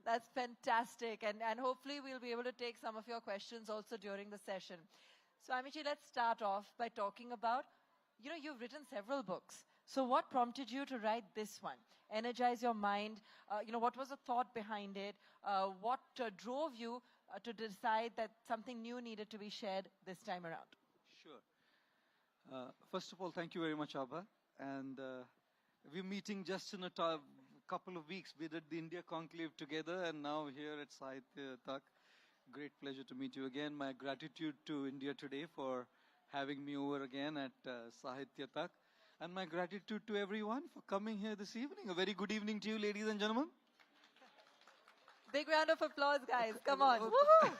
That's fantastic. And hopefully we'll be able to take some of your questions also during the session. Swamiji, let's start off by talking about, you've written several books. So what prompted you to write this one? Energize Your Mind. What was the thought behind it? What drove you to decide that something new needed to be shared this time around? Sure. First of all, thank you very much, Abha. And we're meeting just in a couple of weeks. We did the India Conclave together, and now here at Sahitya Aaj. Great pleasure to meet you again. My gratitude to India Today for having me over again at Sahitya Aaj. And my gratitude to everyone for coming here this evening. A very good evening to you, ladies and gentlemen. Big round of applause, guys. Come on. Woohoo!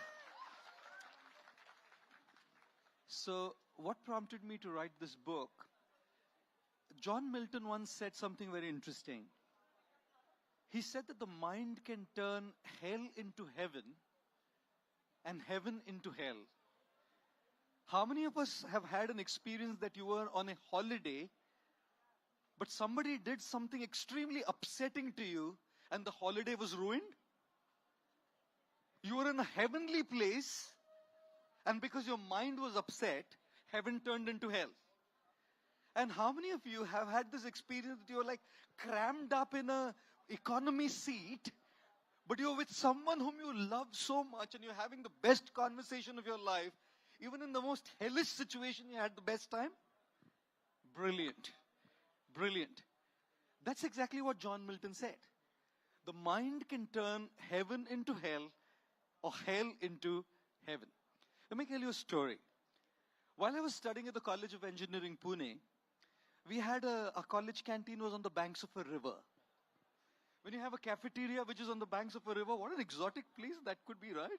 So, what prompted me to write this book? John Milton once said something very interesting. He said that the mind can turn hell into heaven and heaven into hell. How many of us have had an experience that you were on a holiday, but somebody did something extremely upsetting to you and the holiday was ruined? You were in a heavenly place, and because your mind was upset, heaven turned into hell. And how many of you have had this experience that you're like crammed up in a economy seat, but you're with someone whom you love so much and you're having the best conversation of your life, even in the most hellish situation you had the best time? Brilliant. Brilliant. That's exactly what John Milton said. The mind can turn heaven into hell or hell into heaven. Let me tell you a story. While I was studying at the College of Engineering, Pune, we had a college canteen was on the banks of a river. When you have a cafeteria which is on the banks of a river, what an exotic place that could be, right?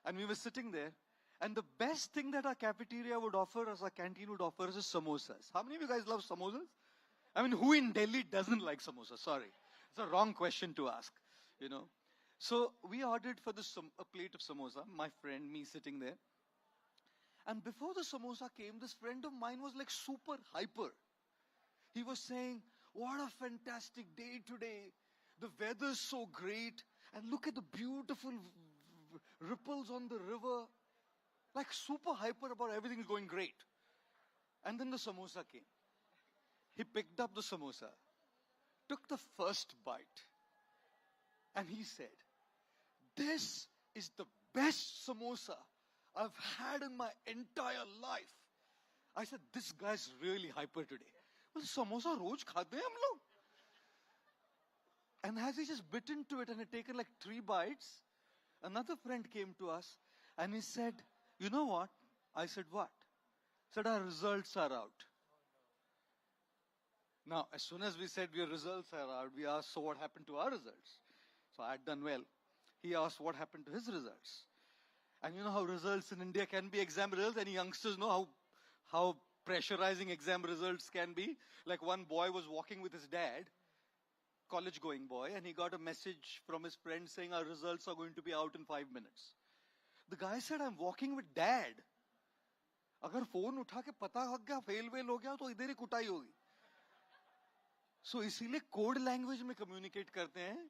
And we were sitting there. And the best thing that our cafeteria would offer us, our canteen would offer us is samosas. How many of you guys love samosas? I mean, who in Delhi doesn't like samosas? Sorry. It's a wrong question to ask, So we ordered for a plate of samosa, my friend, me sitting there. And before the samosa came, this friend of mine was like super hyper. He was saying, what a fantastic day today. The weather's so great. And look at the beautiful ripples on the river. Like super hyper about everything is going great. And then the samosa came. He picked up the samosa, took the first bite, and he said, this is the best samosa I've had in my entire life. I said, this guy's really hyper today. Well, samosa roz khate hain hum log. And as he just bit into it and had taken like 3 bites, another friend came to us and he said, you know what? I said, what? He said, our results are out. Now, as soon as we said your results are out, we asked, so what happened to our results? So I had done well. He asked what happened to his results. And you know how results in India can be exam results? Any youngsters know how pressurizing exam results can be? Like one boy was walking with his dad, college-going boy, and he got a message from his friend saying our results are going to be out in 5 minutes. The guy said, I'm walking with dad. अगर phone उठा के पता लग गया fail well हो गया तो इधर ही कुटाई होगी. So इसीलिए कोड लैंग्वेज में कम्युनिकेट करते हैं.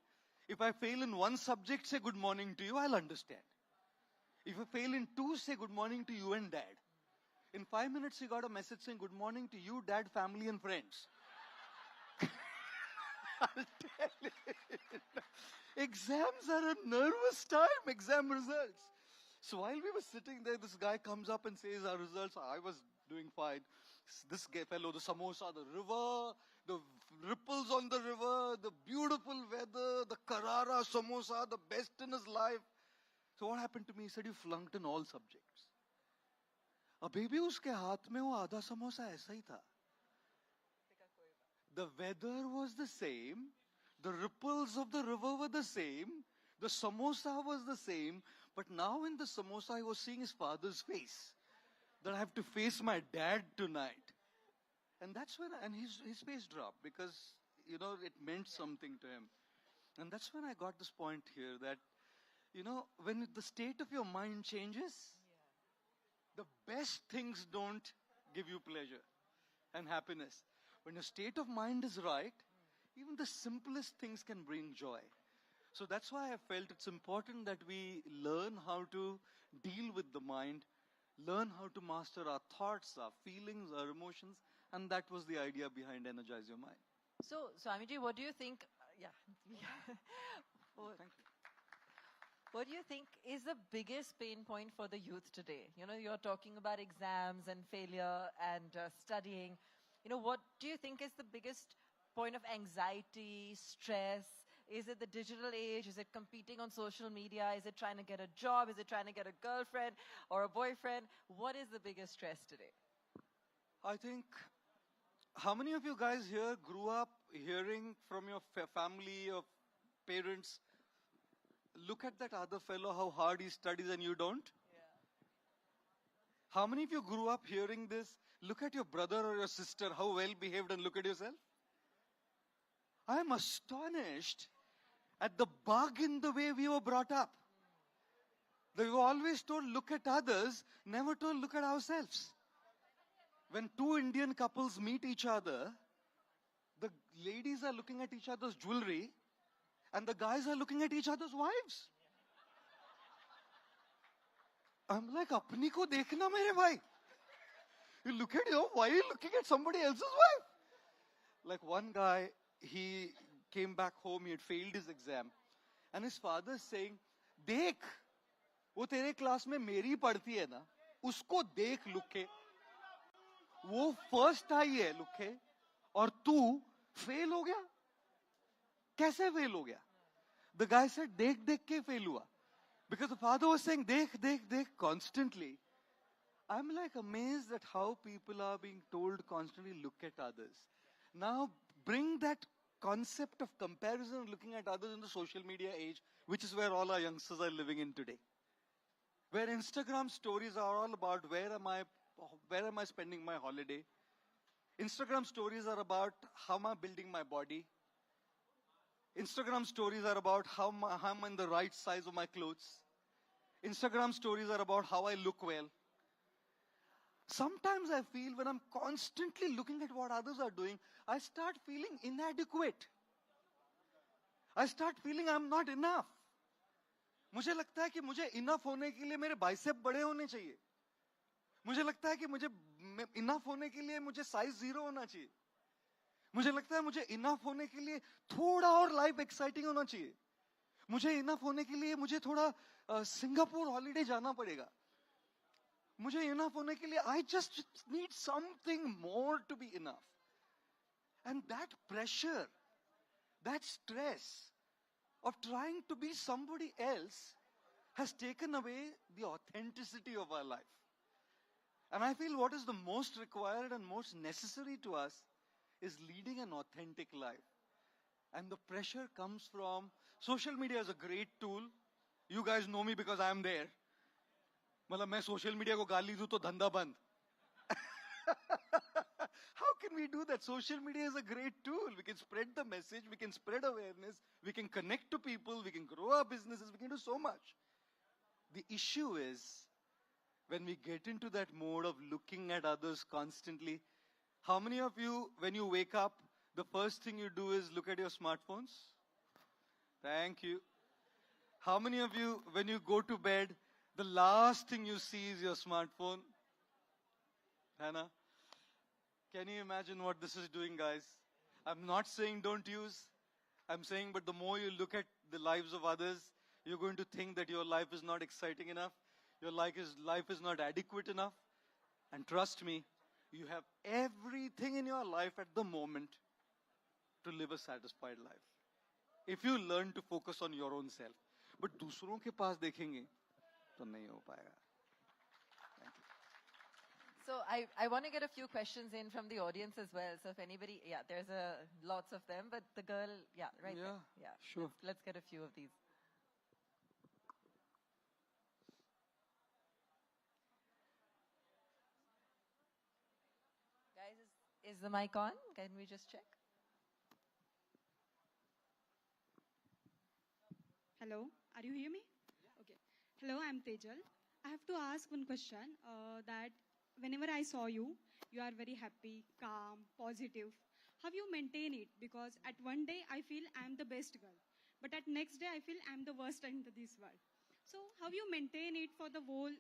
If I fail in one subject, say good morning to you, I'll understand. If I fail in 2, say good morning to you and dad. In 5 minutes, he got a message saying good morning to you, dad, family and friends. I'll tell you. Exams are a nervous time, exam results. So while we were sitting there, this guy comes up and says our results. I was doing fine. This fellow, the samosa, the river, the ripples on the river, the beautiful weather, the karara samosa, the best in his life. So what happened to me? He said, you flunked in all subjects. अभी भी उसके हाथ में वो आधा समोसा ऐसा ही था. The weather was the same. The ripples of the river were the same. The samosa was the same. But now in the samosa, I was seeing his father's face. That I have to face my dad tonight. And that's when, and his face dropped because, it meant something to him. And that's when I got this point here that, when the state of your mind changes, the best things don't give you pleasure and happiness. When your state of mind is right, even the simplest things can bring joy. So that's why I felt it's important that we learn how to deal with the mind, learn how to master our thoughts, our feelings, our emotions, and that was the idea behind Energize Your Mind. So, Swamiji, what do you think? Yeah. Thank you. What do you think is the biggest pain point for the youth today? You know, you're talking about exams and failure and studying. You know, what do you think is the biggest point of anxiety, stress? Is it the digital age? Is it competing on social media? Is it trying to get a job? Is it trying to get a girlfriend or a boyfriend? What is the biggest stress today? I think, how many of you guys here grew up hearing from your family or parents, look at that other fellow, how hard he studies and you don't? Yeah. How many of you grew up hearing this? Look at your brother or your sister, how well behaved, and look at yourself. I am astonished at the bug in the way we were brought up. They were always told, look at others, never told, look at ourselves. When two Indian couples meet each other, the ladies are looking at each other's jewelry, and the guys are looking at each other's wives. I'm like, apni ko dekhna mere bhai. You look at your, why are you looking at somebody else's wife? Like one guy, he came back home, he had failed his exam. And his father is saying, dekh, wo tere class mein meri padti hai na, usko dekh look ke. वो first आई है लुके और तू fail हो गया कैसे fail हो गया the guy said देख देख के फेल हुआ because the father was saying देख देख देख constantly. I'm like amazed at how people are being told constantly look at others. Now bring that concept of comparison, looking at others in the social media age, which is where all our youngsters are living in today, where Instagram stories are all about where am I spending my holiday? Instagram stories are about how am I building my body? Instagram stories are about how I'm in the right size of my clothes. Instagram stories are about how I look well. Sometimes I feel when I'm constantly looking at what others are doing, I start feeling inadequate. I start feeling I'm not enough. मुझे लगता है कि मुझे enough होने के लिए मेरे bicep बड़े होने चाहिए. मुझे लगता है कि मुझे इनफ होने के लिए मुझे साइज 0 होना चाहिए. मुझे लगता है मुझे इनफ होने के लिए थोड़ा और लाइफ एक्साइटिंग होना चाहिए. मुझे इनफ होने के लिए मुझे थोड़ा सिंगापुर हॉलिडे जाना पड़ेगा. मुझे इनफ होने के लिए I just need something more to be enough. And that pressure, that stress of trying to be somebody else has taken away the authenticity of our life. And I feel what is the most required and most necessary to us is leading an authentic life. And the pressure comes from social media is a great tool. You guys know me because I am there. मतलब मैं social media को गाली दूं तो धंधा बंद. How can we do that? Social media is a great tool. We can spread the message, we can spread awareness, we can connect to people, we can grow our businesses, we can do so much. The issue is when we get into that mode of looking at others constantly. How many of you, when you wake up, the first thing you do is look at your smartphones? Thank you. How many of you, when you go to bed, the last thing you see is your smartphone? Hannah? Can you imagine what this is doing, guys? I'm not saying don't use. I'm saying, but the more you look at the lives of others, you're going to think that your life is not exciting enough. Your life is not adequate enough. And trust me, you have everything in your life at the moment to live a satisfied life. If you learn to focus on your own self. But दूसरों के पास देखेंगे तो नहीं हो पाएगा. Thank you. So I want to get a few questions in from the audience as well. So if anybody, yeah, there's lots of them, but the girl, yeah, right Yeah, there. Yeah, sure. Let's get a few of these. Guys, is the mic on? Can we just check? Hello, are you hear me? Yeah. Okay. Hello, I'm Tejal. I have to ask one question that whenever I saw you, you are very happy, calm, positive. How you maintain it? Because at one day I feel I'm the best girl. but at next day I feel I'm the worst in this world. So how you maintain it for the whole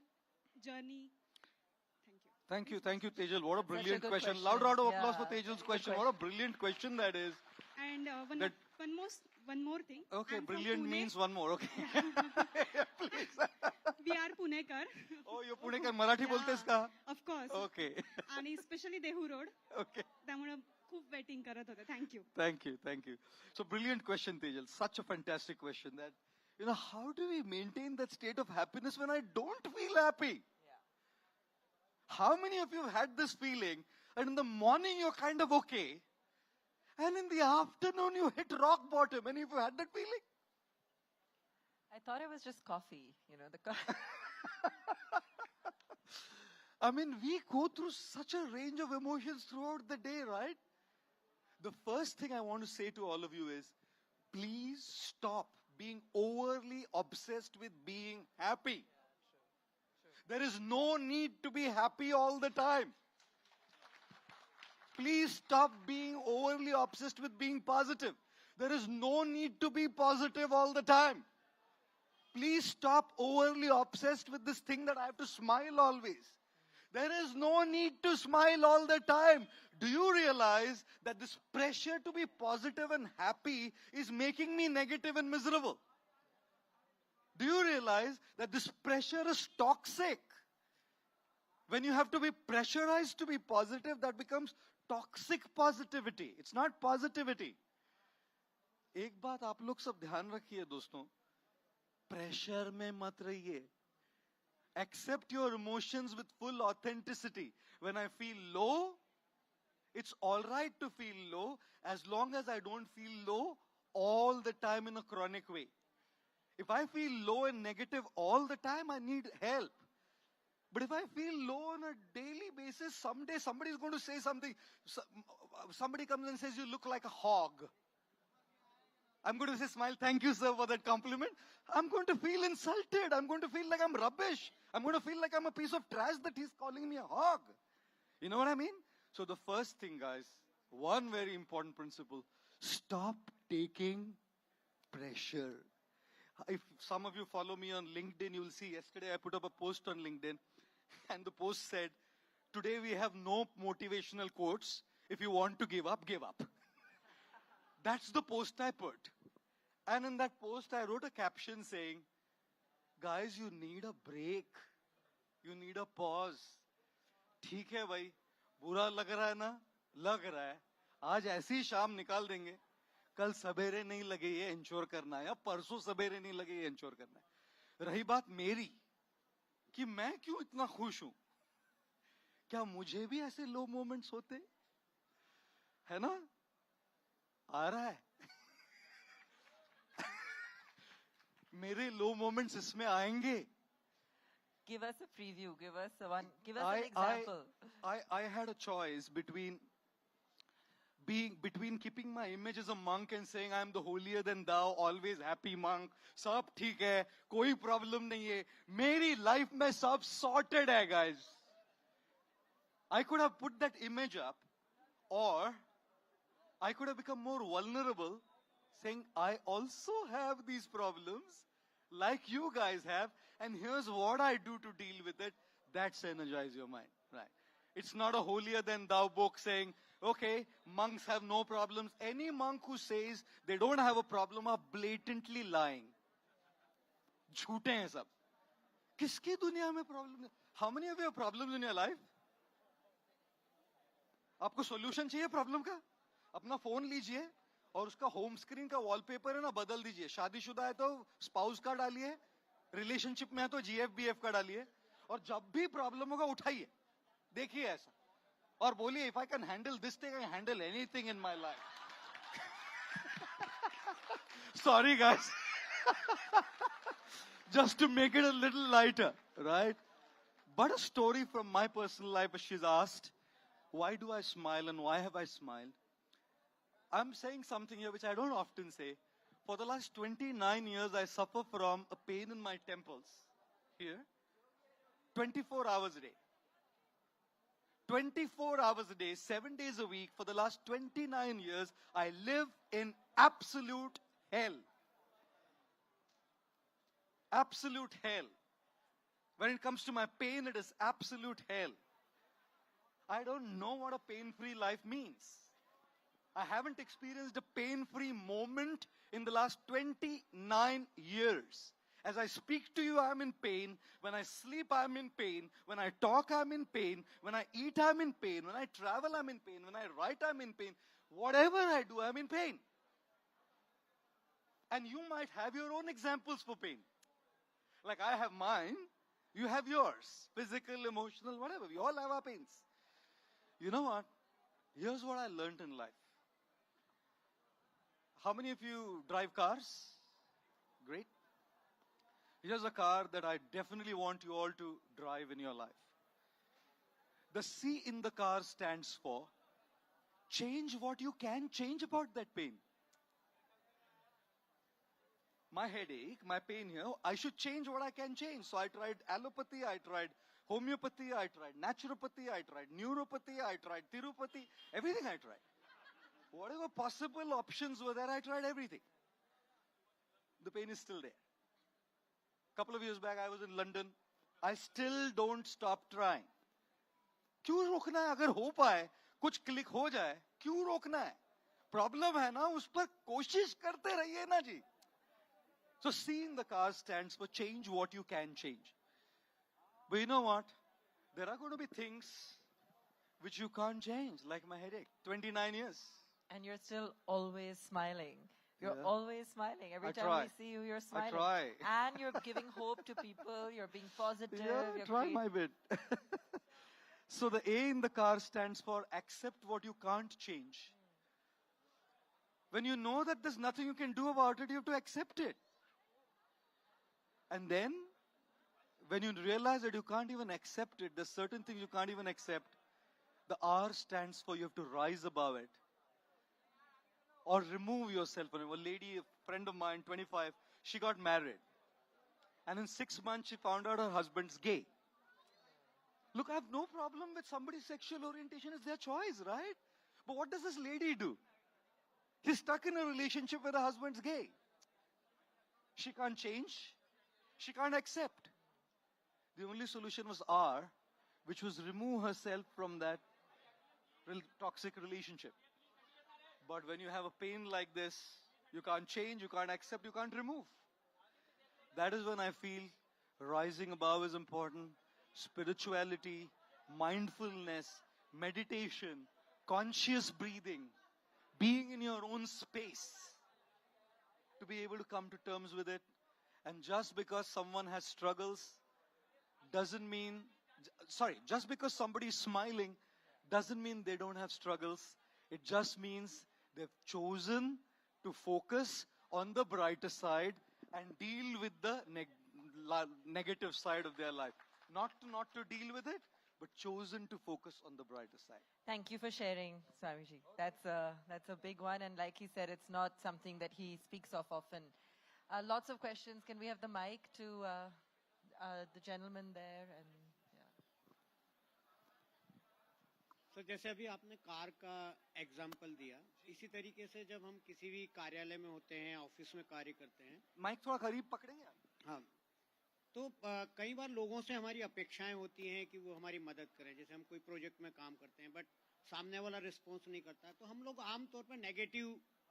journey? Thank you. Thank you, Tejal. What a Such a brilliant good question. question. Loud round of applause Yeah, for Tejal's very good question. What a brilliant question that is. And That- one more thing. Okay, I'm from brilliant Pune. means one more. Okay. Please. We are Punekar. Oh, you're Punekar. Marathi boltes ka? Of course. Okay. आणि specially Dehu road Okay. त्यामुळे खूप waiting करत होते. Thank you. Thank you. So brilliant question, Tejal. Such a fantastic question that, how do we maintain that state of happiness when I don't feel happy? How many of you have had this feeling and in the morning you're kind of okay and in the afternoon you hit rock bottom? Any of you had that feeling? I thought it was just coffee, I mean, we go through such a range of emotions throughout the day, right? The first thing I want to say to all of you is, please stop being overly obsessed with being happy. There is no need to be happy all the time. Please stop being overly obsessed with being positive. There is no need to be positive all the time. Please stop overly obsessed with this thing that I have to smile always. There is no need to smile all the time. Do you realize that this pressure to be positive and happy is making me negative and miserable? Do you realize that this pressure is toxic? When you have to be pressurized to be positive, that becomes toxic positivity. It's not positivity. एक बात आप लोग सब ध्यान रखिए दोस्तों, pressure में मत रहिए. Accept your emotions with full authenticity. When I feel low, it's all right to feel low as long as I don't feel low all the time in a chronic way. If I feel low and negative all the time, I need help. But if I feel low on a daily basis, someday somebody is going to say something. Somebody comes and says, you look like a hog. I'm going to say, smile, thank you, sir, for that compliment. I'm going to feel insulted. I'm going to feel like I'm rubbish. I'm going to feel like I'm a piece of trash that he's calling me a hog. You know what I mean? So the first thing, guys, one very important principle, stop taking pressure. If some of you follow me on LinkedIn, you will see yesterday I put up a post on LinkedIn and the post said, today we have no motivational quotes. If you want to give up, give up. That's the post I put. And in that post, I wrote a caption saying, guys, you need a break. You need a pause. ठीक है भाई, बुरा लग रहा है ना? लग रहा है. आज ऐसी शाम निकाल देंगे. कल सवेरे नहीं लगे ये इंश्योर करना है, या परसों सवेरे नहीं लगे ये इंश्योर करना है. रही बात मेरी, कि मैं क्यों इतना खुश हूं? क्या मुझे भी ऐसे लो मोमेंट्स होते? है ना? आ रहा है. मेरे लो मोमेंट्स इसमें आएंगे. Give us a preview. Give us an example. I had a choice between keeping my image as a monk and saying I'm the holier than thou, always happy monk, सब ठीक है, कोई problem नहीं है, मेरी life में सब sorted है, guys. I could have put that image up, or I could have become more vulnerable, saying I also have these problems, like you guys have, and here's what I do to deal with it. That's energize your mind, right? It's not a holier than thou book saying, okay, monks have no problems. Any monk who says they don't have a problem are blatantly lying. झूठे हैं सब. किसकी दुनिया में problem है? How many of you have problems in your life? आपको solution चाहिए problem का? अपना phone लीजिए और उसका home screen का wallpaper है ना बदल दीजिए. शादीशुदा है तो spouse का डालिए, relationship में है तो GF का डालिए, और जब भी problem होगा उठाइए, देखिए ऐसा, और बोलिए if I can handle this thing, I can handle anything in my life. Sorry guys. Just to make it a little lighter, right? But a story from my personal life, she's asked, why do I smile and why have I smiled? I'm saying something here which I don't often say. For the last 29 years, I suffer from a pain in my temples here, 24 hours a day. 24 hours a day, 7 days a week, for the last 29 years, I live in absolute hell. absolute hell. When it comes to my pain, it is absolute hell. I don't know what a pain-free life means. I haven't experienced a pain-free moment in the last 29 years. As I speak to you, I'm in pain. When I sleep, I'm in pain. When I talk, I'm in pain. When I eat, I'm in pain. When I travel, I'm in pain. When I write, I'm in pain. Whatever I do, I'm in pain. And you might have your own examples for pain. Like I have mine, you have yours. Physical, emotional, whatever. We all have our pains. You know what? Here's what I learned in life. How many of you drive cars? Great. Here's a car that I definitely want you all to drive in your life. The C in the car stands for change what you can change about that pain. My headache, my pain here, I should change what I can change. So I tried allopathy, I tried homeopathy, I tried naturopathy, I tried neuropathy, I tried Tirupati, everything I tried. Whatever possible options were there, I tried everything. The pain is still there. Couple of years back, I was in London. I still don't stop trying. क्यों रोकना है? अगर हो पाए, कुछ click हो जाए, क्यों रोकना है? Problem है ना, उस पर कोशिश करते रहिए ना जी. So C in the car stands for change what you can change. But you know what? There are going to be things which you can't change, like my headache. 29 years. And you're still always smiling. You're Yeah. always smiling. Every I time try. we see you, you're smiling. try. And you're giving hope to people. You're being positive. Yeah, you're try my bit. So the A in the car stands for accept what you can't change. When you know that there's nothing you can do about it, you have to accept it. And then, when you realize that you can't even accept it, there's certain things you can't even accept, the R stands for you have to rise above it. Or remove yourself from it. A lady, a friend of mine, 25, she got married. And in 6 months, she found out her husband's gay. Look, I have no problem with somebody's sexual orientation. It's their choice, right? But what does this lady do? She's stuck in a relationship where her husband's gay. She can't change. She can't accept. The only solution was R, which was remove herself from that toxic relationship. But when you have a pain like this, you can't change, you can't accept, you can't remove. That is when I feel rising above is important. Spirituality, mindfulness, meditation, conscious breathing, being in your own space to be able to come to terms with it. And just because someone has struggles doesn't mean, just because somebody is smiling doesn't mean they don't have struggles. It just means they've chosen to focus on the brighter side and deal with the negative side of their life. Not to deal with it, but chosen to focus on the brighter side. Thank you for sharing, Swamiji. That's a big one. And like he said, it's not something that he speaks of often. Lots of questions. Can we have the mic to the gentleman there? And So जैसे अभी आपने car का example दिया, इसी तरीके से जब हम किसी भी कार्यालय में होते हैं, ऑफिस में कार्य करते हैं, माइक थोड़ा करीब पकड़ेंगे आप? हाँ, तो कई बार लोगों से हमारी अपेक्षाएं होती हैं कि वो हमारी मदद करें. जैसे हम कोई प्रोजेक्ट में काम करते हैं, बट सामने वाला रिस्पॉन्स नहीं करता, तो हम लोग आमतौर पर नेगेटिव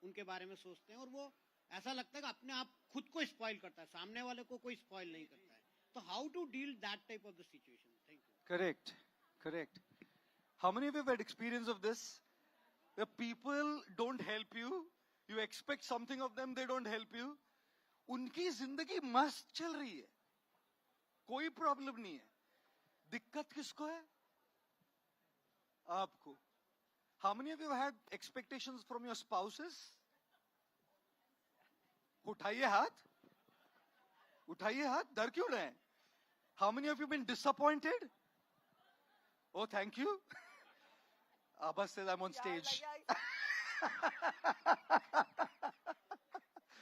उनके बारे में सोचते हैं और वो ऐसा लगता है कि अपने आप खुद को स्पॉइल करता है, सामने वाले को कोई स्पॉइल नहीं करता है. तो how to deal that type of the situation? Thank you. Correct. How many of you have had experience of this? The people don't help you. You expect something of them, they don't help you. उनकी जिंदगी मस्त चल रही है. कोई problem नहीं है. दिक्कत किसको है? आपको. How many of you have had expectations from your spouses? उठाइए हाथ. उठाइए हाथ. डर क्यों रहे हैं? How many of you have been disappointed? Oh, thank you. Abbas says I'm on stage.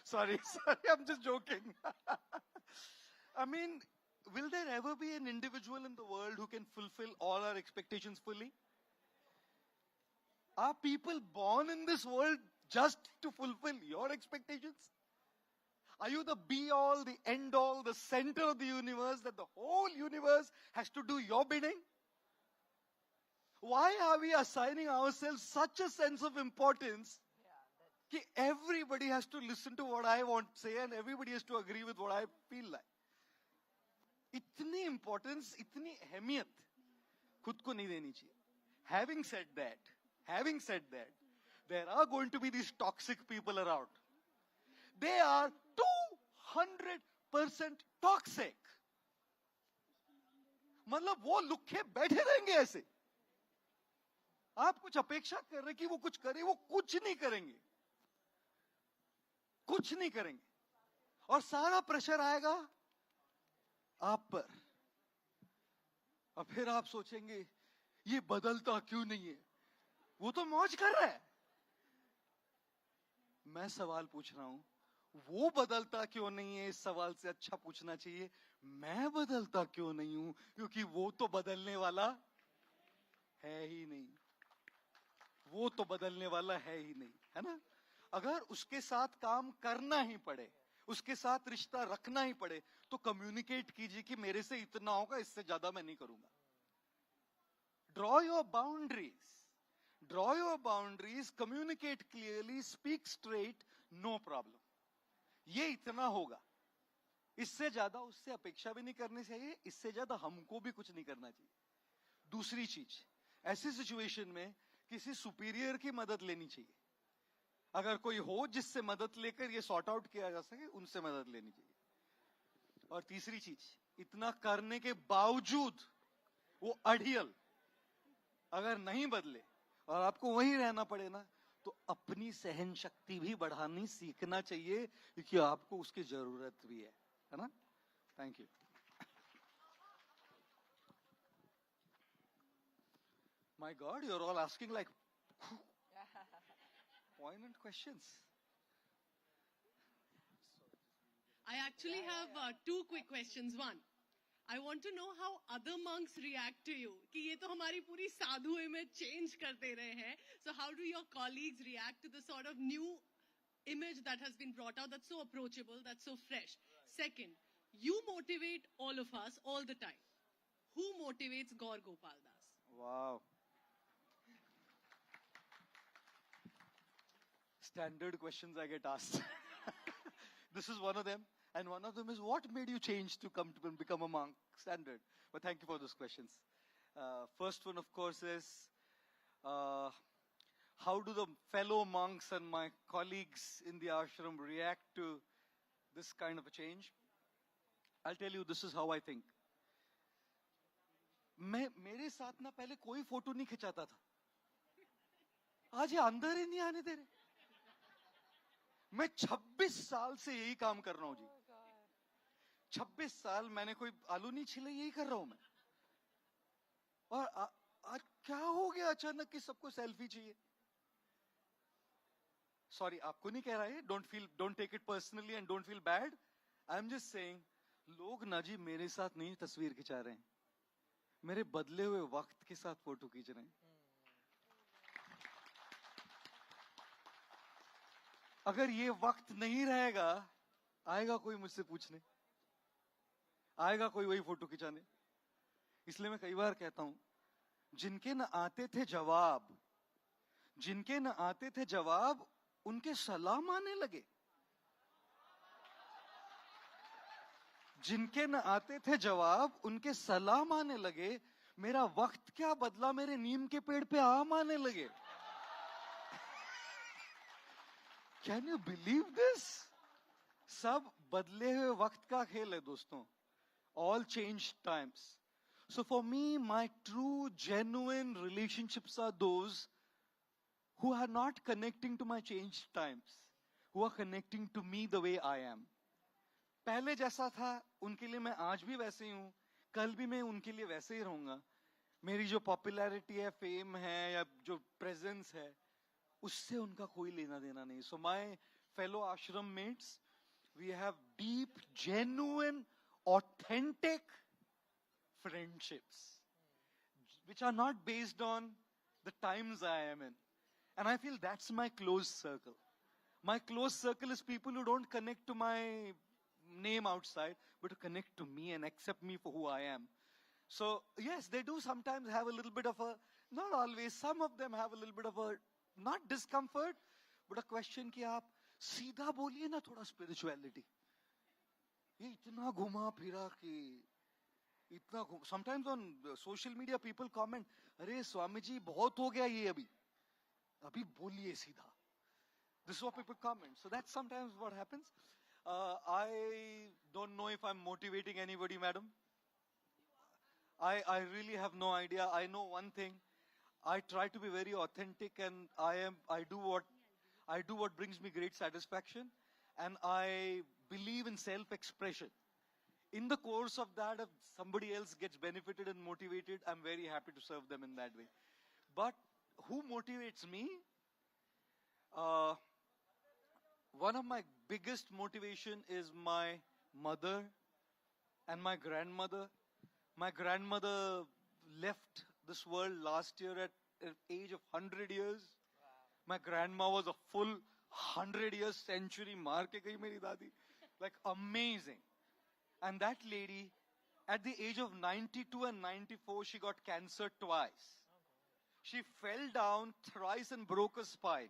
Sorry, I'm just joking. I mean, will there ever be an individual in the world who can fulfill all our expectations fully? Are people born in this world just to fulfill your expectations? Are you the be all, the end all, the center of the universe, that the whole universe has to do your bidding? Why are we assigning ourselves such a sense of importance that everybody has to listen to what I want to say and everybody has to agree with what I feel like? इतनी importance, इतनी अहमियत खुद को नहीं देनी चाहिए. Having said that, there are going to be these toxic people around. They are 200% toxic. मतलब वो लुखे बैठे रहेंगे ऐसे. आप कुछ अपेक्षा कर रहे कि वो कुछ करे, वो कुछ नहीं करेंगे. कुछ नहीं करेंगे. और सारा प्रेशर आएगा आप पर. और फिर आप सोचेंगे ये बदलता क्यों नहीं है? वो तो मौज कर रहा है. मैं सवाल पूछ रहा हूं, वो बदलता क्यों नहीं है? इस सवाल से अच्छा पूछना चाहिए मैं बदलता क्यों नहीं हूं, क्योंकि वो तो बदलने वाला है ही नहीं. वो तो बदलने वाला है ही नहीं, है ना? अगर उसके साथ काम करना ही पड़े, उसके साथ रिश्ता रखना ही पड़े, तो कम्युनिकेट कीजिए कि मेरे से इतना होगा, इससे ज्यादा मैं नहीं करूंगा. Draw your boundaries. Draw your boundaries, communicate clearly, speak straight, no problem. ये इतना होगा. इससे ज्यादा उससे अपेक्षा भी नहीं करनी चाहिए, इससे ज्यादा हमको भी कुछ नहीं करना चाहिए. दूसरी चीज, ऐसी सिचुएशन में किसी सुपीरियर की मदद लेनी चाहिए. अगर कोई हो जिससे मदद लेकर ये सॉर्ट आउट किया जा सके, उनसे मदद लेनी चाहिए. और तीसरी चीज, इतना करने के बावजूद वो अड़ियल अगर नहीं बदले और आपको वहीं रहना पड़े ना, तो अपनी सहन शक्ति भी बढ़ानी सीखना चाहिए, क्योंकि आपको उसकी जरूरत भी है ना? Thank you. My God, you're all asking like poignant questions. I actually have two quick questions. One, I want to know how other monks react to you. कि ये तो हमारी पूरी साधु image change कर दे रहे हैं. So how do your colleagues react to the sort of new image that has been brought out, that's so approachable, that's so fresh? Second, you motivate all of us all the time. Who motivates Gaur Gopal Das? Wow. Standard questions I get asked. This is one of them. And one of them is, what made you change to come to become a monk? Standard. But thank you for those questions. First one, of course, is how do the fellow monks and my colleagues in the ashram react to this kind of a change? I'll tell you, this is how I think. मेरे साथ ना पहले कोई photo नहीं खिंचाता था. आज ये अंदर ही नहीं आने दे रहे. मैं 26 साल से यही काम कर रहा हूं जी. 26 साल मैंने कोई आलू नहीं छिले, यही कर रहा हूं मैं. और आज क्या हो गया अचानक कि सबको सेल्फी चाहिए? सॉरी, आपको नहीं कह रहा है. Don't take it personally and don't feel bad. I am just saying, लोग ना जी मेरे साथ नहीं तस्वीर खिंचा रहे हैं, मेरे बदले हुए वक्त के साथ फोटो खींच रहे हैं. अगर ये वक्त नहीं रहेगा, आएगा कोई मुझसे पूछने, आएगा कोई वही फोटो खिंचाने. इसलिए मैं कई बार कहता हूं, जिनके न आते थे जवाब, उनके सलाम आने लगे. जिनके न आते थे जवाब, उनके सलाम आने लगे. मेरा वक्त क्या बदला, मेरे नीम के पेड़ पे आम आने लगे. Can you believe this? सब बदले हुए वक्त का खेल है दोस्तों. All changed times. So for me, my true, genuine relationships are those who are not connecting to my changed times, who are connecting to me the way I am. पहले जैसा था उनके लिए मैं आज भी वैसे ही हूं, कल भी मैं उनके लिए वैसे ही रहूंगा. मेरी जो पॉपुलैरिटी है, फेम है या जो प्रेजेंस है, उससे उनका कोई लेना देना नहीं. So my fellow ashram mates, we have deep, genuine, authentic friendships, which are not based on the times I am in. And I feel that's my close circle. My close circle is people who don't connect to my name outside, but to connect to me and accept me for who I am. So, yes, they do sometimes have a little bit of a, not always, some of them have a little bit of a, not discomfort, but a question कि आप सीधा बोलिए ना थोड़ा spirituality. ये इतना घुमा फिरा कि sometimes on social media people comment, अरे स्वामी जी बहुत हो गया ये अभी बोलिए सीधा. This is what people comment. So that's sometimes what happens. I don't know if I'm motivating anybody, madam. I really have no idea. I know one thing. I try to be very authentic, and I do what brings me great satisfaction, and I believe in self-expression. In the course of that, if somebody else gets benefited and motivated, I'm very happy to serve them in that way. But who motivates me? One of my biggest motivation is my mother and my grandmother. My grandmother left this world last year at the age of 100 years. My grandma was a full 100 years century. Maar ke gayi meri dadi. Like amazing. And that lady, at the age of 92 and 94, she got cancer twice. She fell down thrice and broke her spine.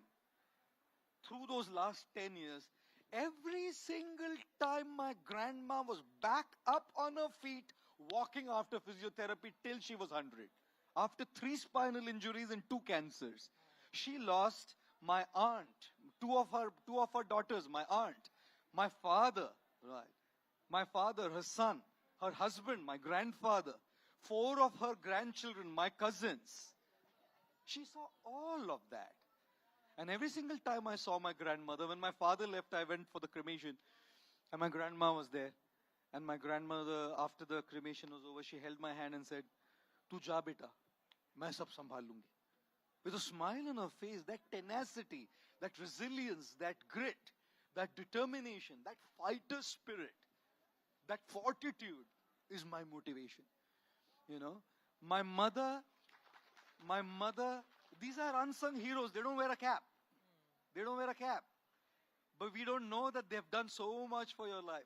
Through those last 10 years, every single time my grandma was back up on her feet, walking after physiotherapy till she was 100. After 3 spinal injuries and 2 cancers, she lost my aunt, two of her daughters, my aunt, my father, right? My father, her son, her husband, my grandfather, 4 of her grandchildren, my cousins. She saw all of that. And every single time I saw my grandmother, when my father left, I went for the cremation. And my grandma was there. And my grandmother, after the cremation was over, she held my hand and said, "Tu ja beta, main sab sambhal lungi." With a smile on her face, that tenacity, that resilience, that grit, that determination, that fighter spirit, that fortitude is my motivation. You know, my mother, these are unsung heroes. They don't wear a cap. They don't wear a cap. But we don't know that they've done so much for your life.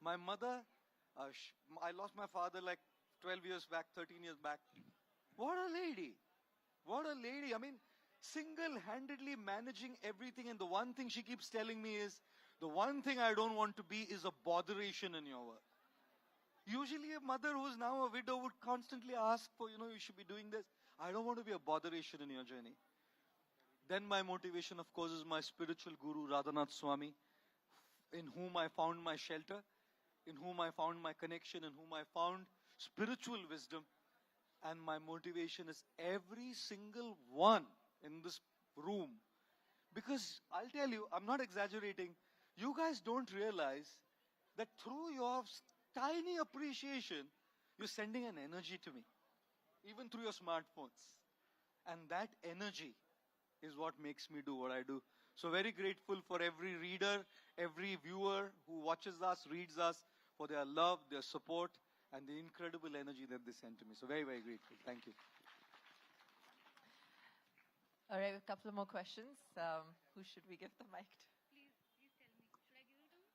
My mother, I lost my father like 12 years back, 13 years back. What a lady. What a lady. I mean, single-handedly managing everything. And the one thing she keeps telling me is, the one thing I don't want to be is a botheration in your work. Usually a mother who's now a widow would constantly ask for, you should be doing this. I don't want to be a botheration in your journey. Then my motivation, of course, is my spiritual guru, Radhanath Swami, in whom I found my shelter, in whom I found my connection, in whom I found spiritual wisdom. And my motivation is every single one in this room. Because I'll tell you, I'm not exaggerating, you guys don't realize that through your tiny appreciation, you're sending an energy to me. Even through your smartphones. And that energy is what makes me do what I do. So very grateful for every reader, every viewer who watches us, reads us, for their love, their support, and the incredible energy that they send to me. So very, very grateful. Thank you. All right, a couple of more questions. Who should we give the mic to? Please tell me. Should I give it to him?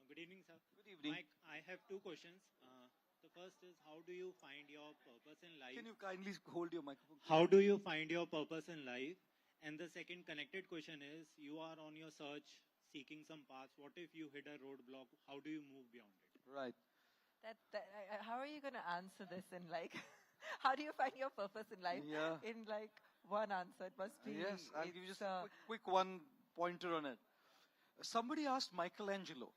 Good evening, sir. Good evening. Mike, I have 2 questions. The first is, how do you find your purpose in life? Can you kindly hold your microphone? How do you find your purpose in life? And the second connected question is, you are on your search, seeking some paths. What if you hit a roadblock? How do you move beyond it? Right. How are you going to answer this in how do you find your purpose in life? Yeah. In one answer, it must be. Yes, I'll give you just a quick one pointer on it. Somebody asked Michelangelo.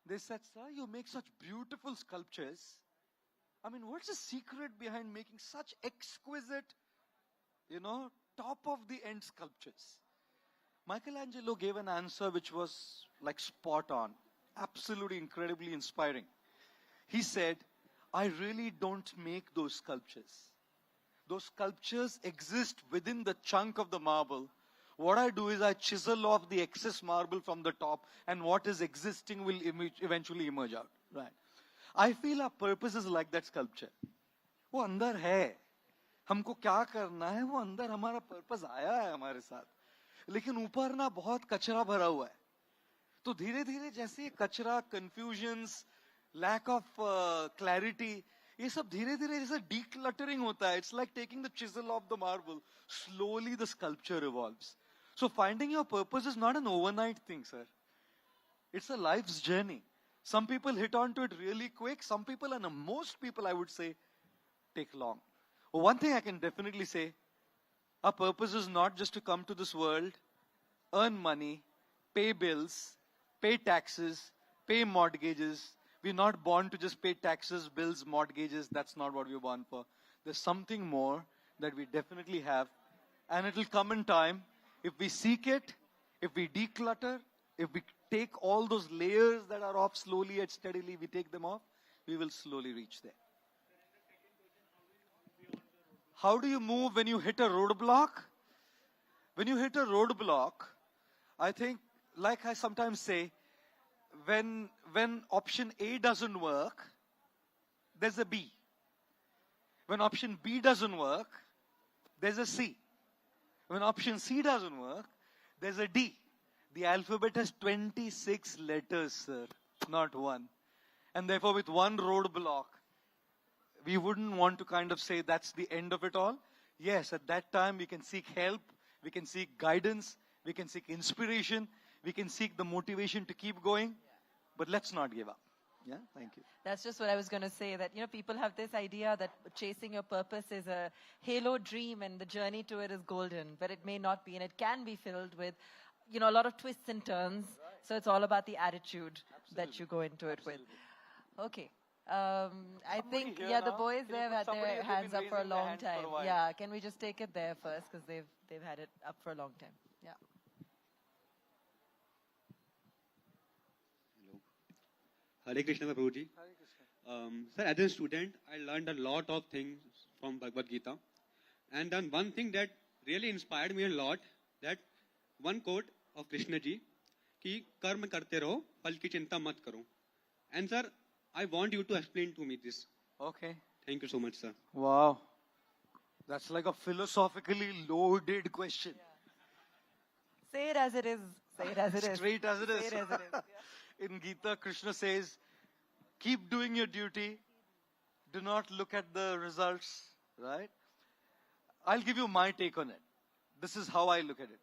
They said, "Sir, you make such beautiful sculptures. I mean, what's the secret behind making such exquisite, top of the end sculptures?" Michelangelo gave an answer which was spot on. Absolutely incredibly inspiring. He said, "I really don't make those sculptures. Those sculptures exist within the chunk of the marble. What I do is I chisel off the excess marble from the top, and what is existing will eventually emerge out." Right. I feel our purpose is like that sculpture. वो अंदर है. हमको क्या करना है, वो अंदर हमारा पर्पस आया है हमारे साथ, लेकिन ऊपर ना बहुत कचरा भरा हुआ है. तो धीरे धीरे जैसे ये कचरा, कंफ्यूजन्स, लैक ऑफ क्लैरिटी, ये सब धीरे धीरे जैसे डीक्लटरिंग होता है. It's like taking the chisel of the marble, slowly the sculpture evolves. So finding your purpose is not an overnight thing, sir. It's a life's journey. Some people hit on to it really quick. Some people, and most people, I would say, take long. One thing I can definitely say, our purpose is not just to come to this world, earn money, pay bills, pay taxes, pay mortgages. We're not born to just pay taxes, bills, mortgages. That's not what we're born for. There's something more that we definitely have, and it'll come in time. If we seek it, if we declutter, if we take all those layers that are off slowly and steadily, we take them off, we will slowly reach there. How do you move when you hit a roadblock? When you hit a roadblock, I think, like I sometimes say, when option A doesn't work, there's a B. When option B doesn't work, there's a C. When option C doesn't work, there's a D. The alphabet has 26 letters, sir, not one. And therefore, with one roadblock, we wouldn't want to kind of say that's the end of it all. Yes, at that time, we can seek help, we can seek guidance, we can seek inspiration, we can seek the motivation to keep going, but let's not give up. Yeah, thank you. That's just what I was going to say, that, people have this idea that chasing your purpose is a halo dream and the journey to it is golden, but it may not be, and it can be filled with, a lot of twists and turns. Right. So it's all about the attitude that you go into it with. Okay. I think, the boys, they've had their hands up for a long time. Yeah, can we just take it there first, because they've had it up for a long time. Yeah. Hare Krishna, Prabhuji. Sir, as a student, I learned a lot of things from Bhagavad Gita. And then one thing that really inspired me a lot, that one quote of Krishna ji, ki karma karte raho, phal ki chinta mat karo. And sir, I want you to explain to me this. Okay. Thank you so much, sir. Wow. That's like a philosophically loaded question. Yeah. Say it as it is. Say it as it is. Straight as it is. Say it as it is. Yeah. In Gita, Krishna says, keep doing your duty. Do not look at the results, right? I'll give you my take on it. This is how I look at it.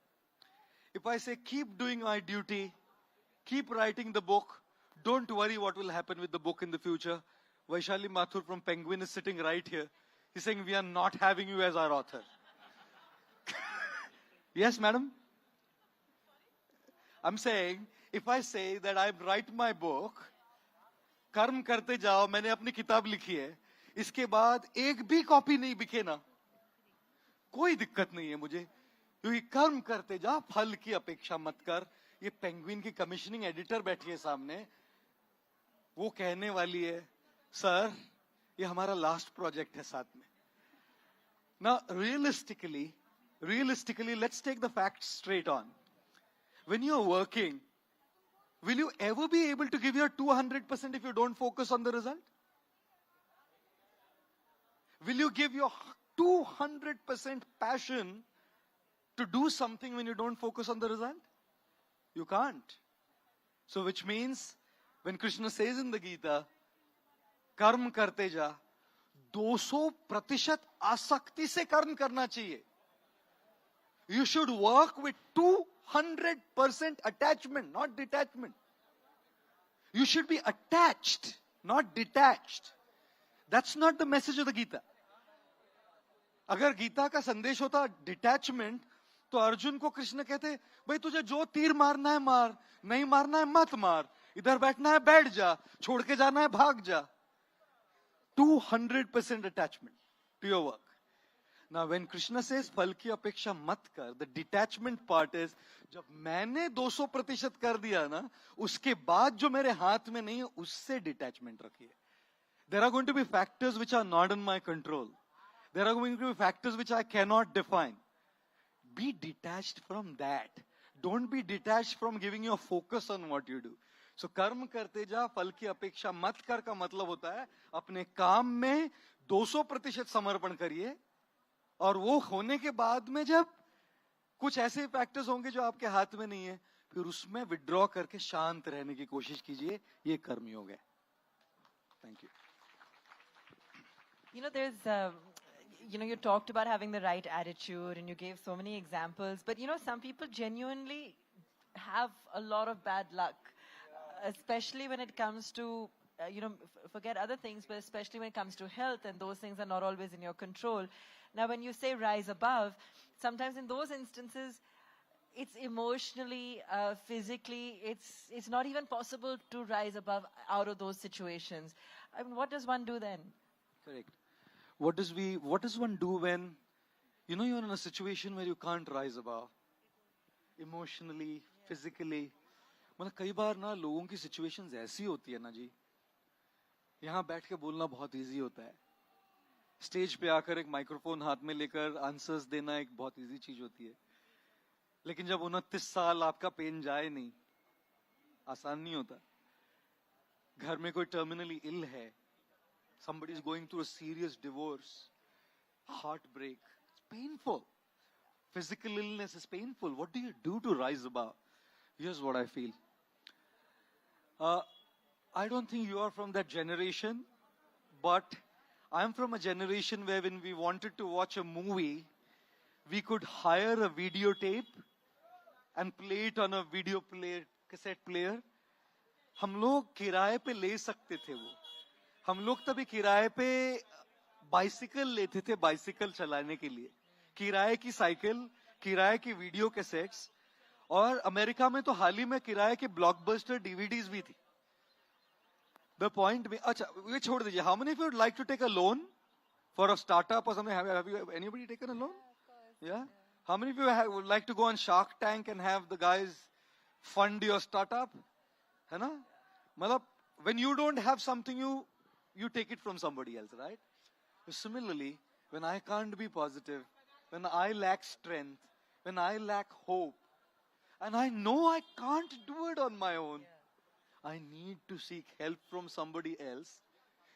If I say, keep doing my duty, keep writing the book, don't worry what will happen with the book in the future. Vaishali Mathur from Penguin is sitting right here. He's saying, we are not having you as our author. Yes, madam? I'm saying, if I say that I write my book, कर्म करते जाओ, मैंने अपनी किताब लिखी है, इसके बाद एक भी कॉपी नहीं बिके ना, कोई दिक्कत नहीं है मुझे, क्योंकि कर्म करते जा, फल की अपेक्षा मत कर. ये पेंगुइन की कमिश्निंग एडिटर बैठी है सामने, वो कहने वाली है, सर ये हमारा लास्ट प्रोजेक्ट है साथ में. Now realistically, let's take the facts straight on. When you're working, will you ever be able to give your 200% if you don't focus on the result? Will you give your 200% passion to do something when you don't focus on the result? You can't. So which means, when Krishna says in the Gita, कर्म करते जा, 200% आसक्ति से कर्म करना चाहिए. You should work with 200% attachment, not detachment. You should be attached, not detached. That's not the message of the Gita. अगर गीता का संदेश होता डिटैचमेंट, तो अर्जुन को कृष्ण कहते, भाई तुझे जो तीर मारना है मार, नहीं मारना है मत मार, इधर बैठना है बैठ जा, छोड़ के जाना है भाग जा. 200% attachment to your work. Now when Krishna says फल की अपेक्षा मत कर, the detachment part is, जब मैंने 200% कर दिया ना, उसके बाद जो मेरे हाथ में नहीं है, उससे detachment रखिए. There are going to be factors which are not in my control. There are going to be factors which I cannot define. Be detached from that. Don't be detached from giving your focus on what you do. So कर्म करते जा, फल की अपेक्षा मत कर का मतलब होता है, अपने काम में 200% समर्पण करिए, और वो होने के बाद में जब कुछ ऐसे फैक्टर्स होंगे जो आपके हाथ में नहीं है, फिर उसमें विड्रॉ करके शांत रहने की कोशिश कीजिए. ये कर्मयोग है. Thank you. You know, you talked about having the right attitude and you gave so many examples, but some people genuinely have a lot of bad luck, especially when it comes to, forget other things, but especially when it comes to health, and those things are not always in your control. Now, when you say rise above, sometimes in those instances, it's emotionally, physically, it's not even possible to rise above out of those situations. I mean, what does one do then? Correct. What does one do when, you're in a situation where you can't rise above? Emotionally, physically. मतलब कई बार ना लोगों की situations ऐसी होती है ना जी, यहाँ बैठ के बोलना बहुत easy होता है. स्टेज पे आकर एक माइक्रोफोन हाथ में लेकर आंसर्स देना एक बहुत इजी चीज होती है. लेकिन जब 29 साल आपका पेन जाए नहीं, आसान नहीं होता. घर में कोई टर्मिनली इल है, somebody is going through a serious divorce, heartbreak, it's painful. Physical illness is painful. What do you do to rise above? Here's what I feel. I don't think you are from that generation, but I'm from a generation where when we wanted to watch a movie, we could hire a videotape and play it on a cassette player. हम लोग किराए पे ले सकते थे वो. हम लोग तभी किराए पे बाइसिकल लेते थे बाइसिकल चलाने के लिए. किराए की साइकिल, किराए की वीडियो कैसेट्स, और अमेरिका में तो हाल ही में किराए के ब्लॉकबस्टर डीवीडीज भी थी. The point में, अच्छा ये छोड़ दीजिए. How many of you would like to take a loan for a startup or something? Have you anybody taken a loan? Yeah. How many of you would like to go on Shark Tank and have the guys fund your startup? है ना? मतलब when you don't have something, you take it from somebody else, right? Similarly, when I can't be positive, when I lack strength, when I lack hope, and I know I can't do it on my own, I need to seek help from somebody else,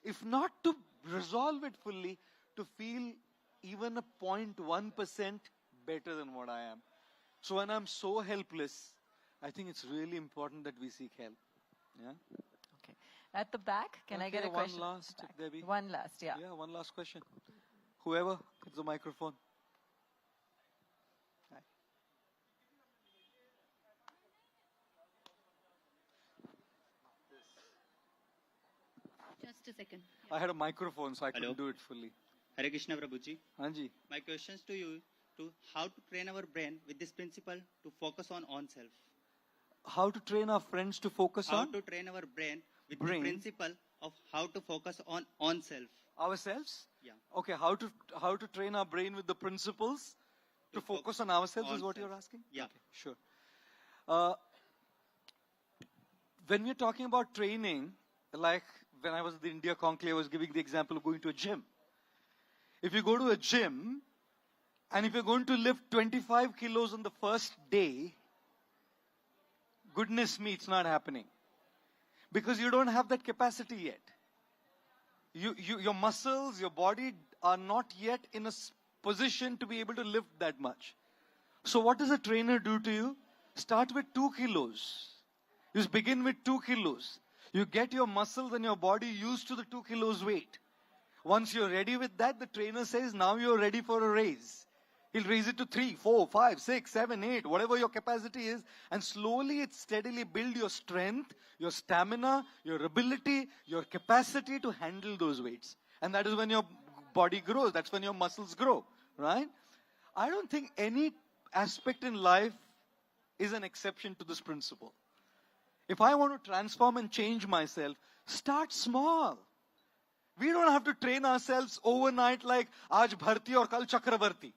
if not to resolve it fully, to feel even a 0.1% better than what I am. So when I'm so helpless, I think it's really important that we seek help. Yeah. Okay. At the back, can I get a question? One last, Debbie. One last, yeah. Yeah, one last question. Whoever gets the microphone. Hi. Just a second. I had a microphone, so I Hello. couldn't do it fully. Hare Krishna Prabhuji. Hanji. My questions to you to how to train our brain with this principle to focus on self. How to train our friends to focus How on to train our brain with Brain. the principle of how to focus on self. ourselves? Yeah. Okay, how to train our brain with the principles to focus on ourselves is what self. you're asking? Yeah. Okay, sure. When we're talking about training, like when I was at the India Conclave, I was giving the example of going to a gym. If you go to a gym, and if you're going to lift 25 kilos on the first day, goodness me, it's not happening. Because you don't have that capacity yet. Your muscles, your body are not yet in a position to be able to lift that much. So what does a trainer do to you? Start with 2 kilos. You just begin with 2 kilos. You get your muscles and your body used to the 2 kilos weight. Once you're ready with that, the trainer says, now you're ready for a raise. He'll raise it to 3, 4, 5, 6, 7, 8, whatever your capacity is. And slowly and steadily build your strength, your stamina, your ability, your capacity to handle those weights. And that is when your body grows. That's when your muscles grow, right? I don't think any aspect in life is an exception to this principle. If I want to transform and change myself, start small. We don't have to train ourselves overnight like आज भर्ती और कल चक्रवर्ती.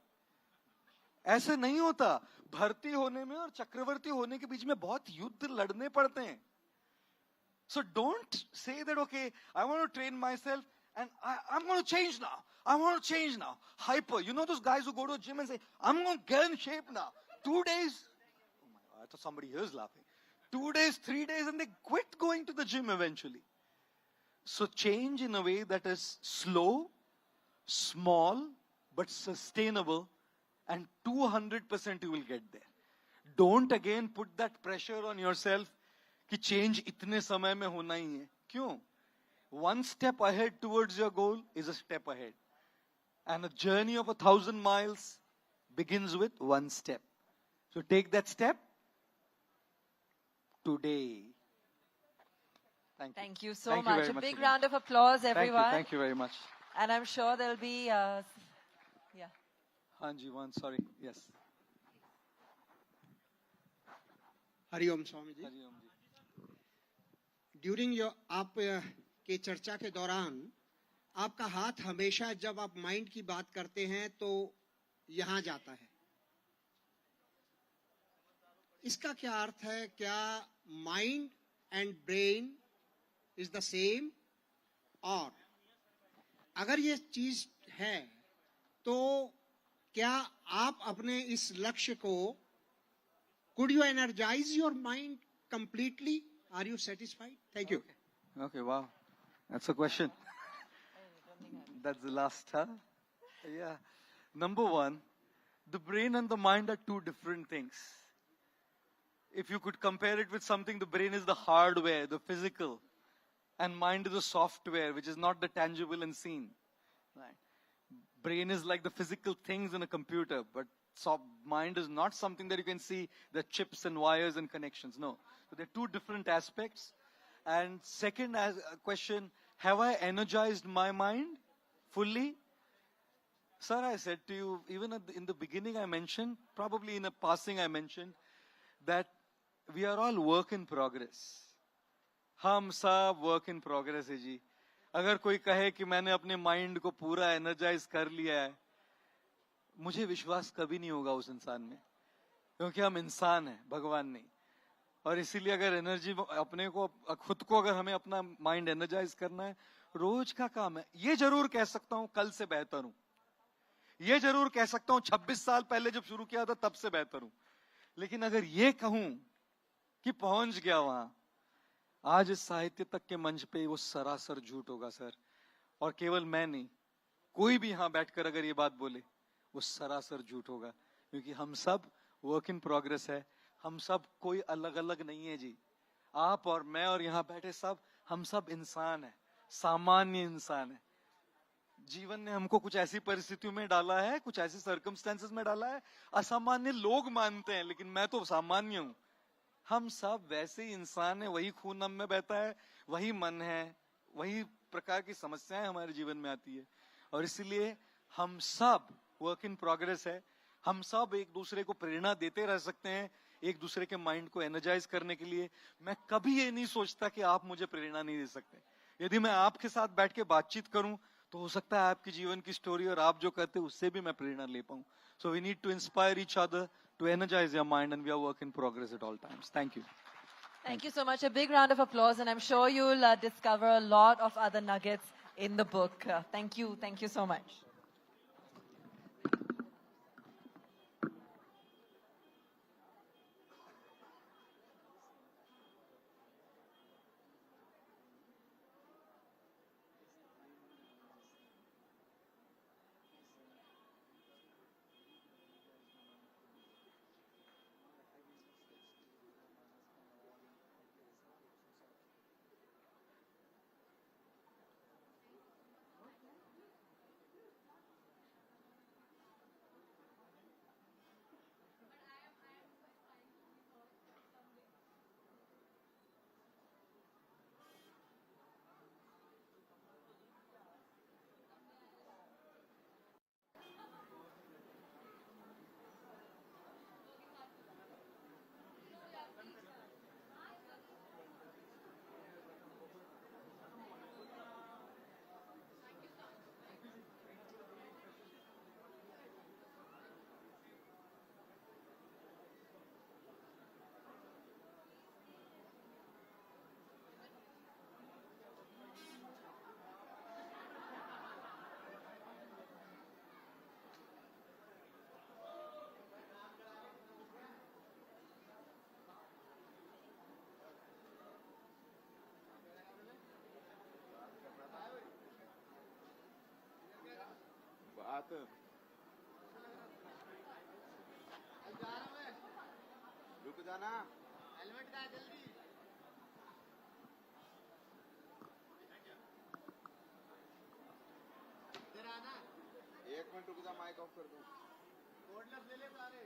ऐसे नहीं होता. भर्ती होने में और चक्रवर्ती होने के बीच में बहुत युद्ध लड़ने पड़ते हैं. So don't say that, okay, I want to train myself and I'm going to change now. I want to change now. Hyper. You know those guys who go to a gym and say, I'm going to get in shape now. 2 days. Oh my God, I thought somebody here is laughing. 2 days, 3 days, and they quit going to the gym eventually. So change in a way that is slow, small, but sustainable, and 200% you will get there. Don't again put that pressure on yourself कि change इतने समय में होना ही है. क्यों? One step ahead towards your goal is a step ahead. And a journey of 1,000 miles begins with one step. So take that step today. Thank you. Thank you so Thank you much. very A much big again. round of applause, everyone. Thank you very much. And I'm sure there'll be, yeah. Hanji, one, sorry. Yes. Hariom Swami ji. Hari Om ji. During your आप के चर्चा के दौरान आपका हाथ हमेशा जब आप माइंड की बात करते हैं तो यहां जाता है. इसका क्या अर्थ है? क्या mind and brain is the same? और अगर ये चीज है तो क्या आप अपने इस लक्ष्य को could you energize your mind completely? Are you satisfied? Thank you. Okay, wow. That's a question. That's the last, huh? Yeah. Number one, the brain and the mind are two different things. If you could compare it with something, the brain is the hardware, the physical, and mind is the software, which is not the tangible and seen. Right? Brain is like the physical things in a computer, but mind is not something that you can see, the chips and wires and connections. No. So they're two different aspects. And second question, have I energized my mind fully? Sir, I said to you, even in the beginning I mentioned, probably in a passing I mentioned, that we are all work in progress. हम सब work in progress है जी. अगर कोई कहे कि मैंने अपने mind को पूरा एनर्जाइज कर लिया है, मुझे विश्वास कभी नहीं होगा उस इंसान में, क्योंकि हम इंसान हैं, भगवान नहीं. और इसीलिए अगर एनर्जी अपने को खुद को अगर हमें अपना माइंड एनर्जाइज करना है, रोज का काम है. ये जरूर कह सकता हूं कल से बेहतर हूं, ये जरूर कह सकता हूं 26 साल पहले जब शुरू किया था तब से बेहतर हूं. लेकिन अगर ये कहूं कि पहुंच गया वहां, आज इस साहित्य तक के मंच पे, वो सरासर झूठ होगा सर. और केवल मैं नहीं, कोई भी यहां बैठकर अगर ये बात बोले, वो सरासर झूठ होगा. क्योंकि हम सब वर्क इन प्रोग्रेस है. हम सब कोई अलग अलग नहीं है जी. आप और मैं और यहाँ बैठे सब, हम सब इंसान है, सामान्य इंसान है. जीवन ने हमको कुछ ऐसी परिस्थितियों में डाला है, कुछ ऐसे सर्कमस्टेंसेस में डाला है, असामान्य लोग मानते हैं, लेकिन मैं तो सामान्य हूं. हम सब वैसे ही इंसान है. वही खून हम में बहता है, वही मन है, वही प्रकार की समस्याएं हमारे जीवन में आती है. और इसलिए हम सब वर्क इन प्रोग्रेस है. हम सब एक दूसरे को प्रेरणा देते रह सकते हैं, एक दूसरे के माइंड को एनर्जाइज करने के लिए. मैं कभी ये नहीं सोचता कि आप मुझे प्रेरणा नहीं दे सकते. यदि मैं आपके साथ बैठ के बातचीत करूं, तो हो सकता है आपके जीवन की स्टोरी और आप जो करते हैं उससे भी मैं प्रेरणा ले पाऊं. So we need to inspire each other, to energize your mind, and we are work in progress at all times. Thank you. Thank you so much. A big round of applause, and I'm sure you'll discover a lot of other nuggets in the book. Thank you. Thank you so much. बात जाना helmet का जल्दी इधर आना 1 minute रुक जा mic off कर दूं कोडलेस ले ले सारे